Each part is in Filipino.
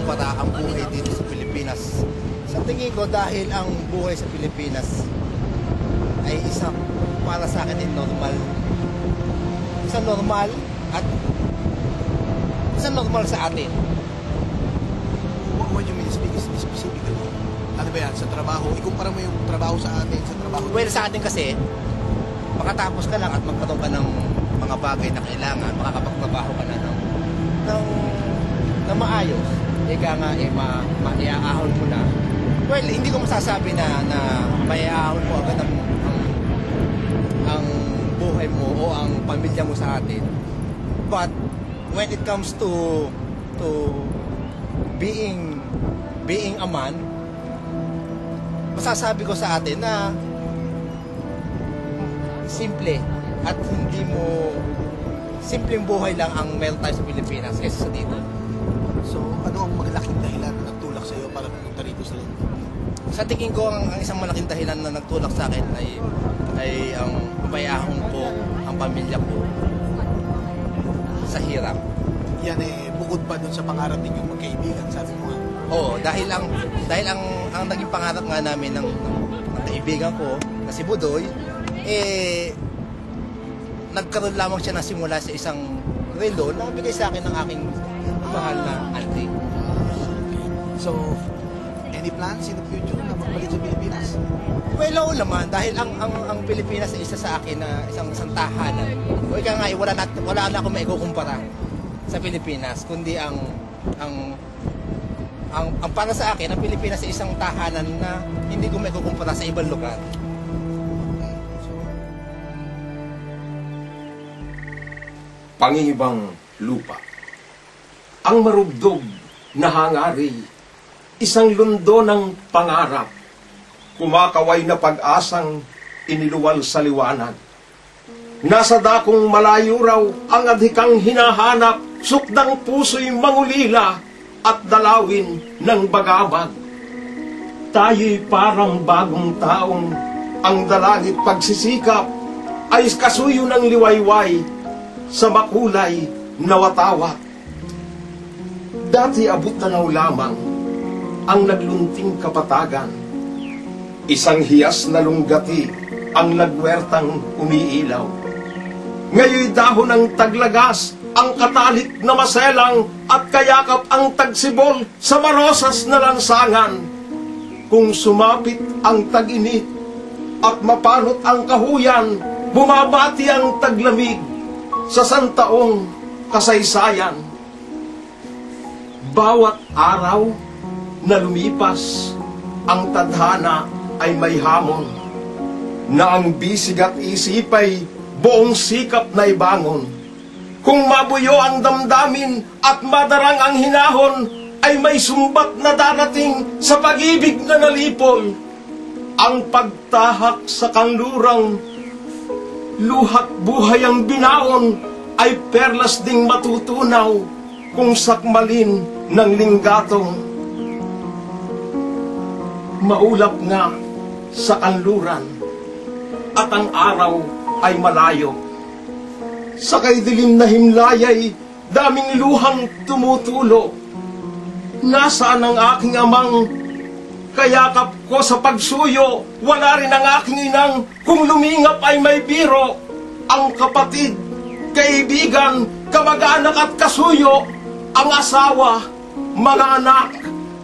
ikukumpara ang buhay dito sa Pilipinas. Sa tingin ko, dahil ang buhay sa Pilipinas ay para sa akin ay normal. Isang normal at isang normal sa atin. What you mean specifically? Ano ba yan? Sa trabaho? Ikumpara mo yung trabaho sa atin sa trabaho? Well, sa atin kasi, makatapos ka lang at magkaroon ka ng mga bagay na kailangan, makakapagtrabaho ka na ng maayos. Ika nga, maiaahon mo na. Well, hindi ko masasabi na maiaahon mo agad ang buhay mo o ang pamilya mo sa atin. But when it comes to being a man, masasabi ko sa atin na simple at hindi mo simpleng buhay lang ang meron tayo sa Pilipinas kaysa sa dito. So, ano ang malaking dahilan na nagtulak sa iyo para pumunta rito sa London? Sa tingin ko, ang isang malaking dahilan na nagtulak sa akin ay ang bayahon ko, ang pamilya ko sa hirap. Yan bukod pa dun sa pangarap ninyong magkaibigan, sabi mo nga. Oo, dahil ang naging pangarap nga namin ng kaibigan ko na si Budoy, nagkaroon lamang siya ng simula sa isang relo na bigay sa akin ng aking mahal na auntie. So, any plans in the future na magbalik sa Pilipinas? Well, oo naman, dahil ang Pilipinas ay isa sa akin na isang tahanan. O ika nga, wala na akong maikukumpara sa Pilipinas, kundi ang para sa akin, ang Pilipinas ay isang tahanan na hindi ko maikukumpara sa ibang lugar. Pangingibang lupa. Ang marugdog na hangarin, isang lundo ng pangarap, kumakaway na pag-asang iniluwal sa liwanag. Nasa dakong malayo raw ang adhikang hinahanap, sukdang puso'y mangulila at dalawin ng bagabag. Tayo'y parang bagong taong ang dalangit pagsisikap ay kasuyo ng liwayway sa makulay na watawat. Dati abot tanaw lamang ang naglunting kapatagan. Isang hiyas na lunggati ang nagwertang umiilaw. Ngayoy dahon ng taglagas ang katalik na maselang at kayakap ang tagsibol sa marosas na lansangan. Kung sumapit ang tag-init at mapanot ang kahuyan, bumabati ang taglamig sa santaong kasaysayan. Bawat araw na lumipas, ang tadhana ay may hamon, na ang bisig at isipay buong sikap na ibangon. Kung mabuyo ang damdamin at madarang ang hinahon, ay may sumbat na darating sa pag-ibig na nalipol. Ang pagtahak sa kanlurang luhat buhay ang binaon, ay perlas ding matutunaw kung sakmalin ng linggatong. Maulap nga sa kanluran at ang araw ay malayo. Sa kay dilim na himlayay, daming luhang tumutulo. Nasaan ang aking amang kayakap ko sa pagsuyo? Wala rin ang aking inang, kung lumingap ay may biro. Ang kapatid, kaibigan, kamag-anak at kasuyo, ang asawa, mga anak,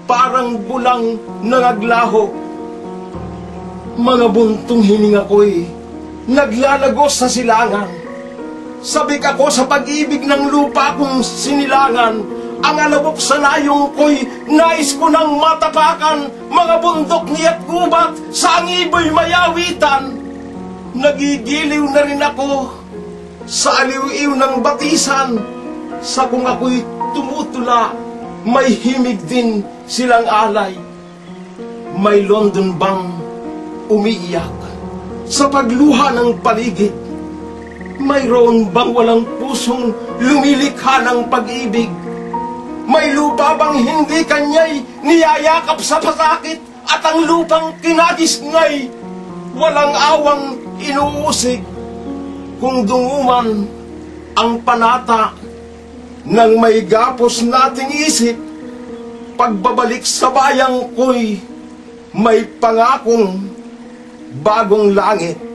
parang bulang nangaglaho. Mga buntong hininga ko'y naglalagos sa silangan. Sabik ako sa pag-ibig ng lupa kong sinilangan. Ang alabok sa nayong ko'y nais ko ng matapakan. Mga bundok niya't gubat sa angiboy mayawitan. Nagigiliw na rin ako sa aliw-iw ng batisan. Sa kung ako'y tumutula, may himig din silang alay. May London bang umiiyak sa pagluha ng paligid? Mayroon bang walang pusong lumilikha ng pag-ibig? May lupa bang hindi kanya'y niyayakap sa pasakit at ang lupang kinagis nga'y walang awang inuusig? Kung dunguman ang panata ng may gapos nating isip, pagbabalik sa bayang ko'y may pangakong bagong langit.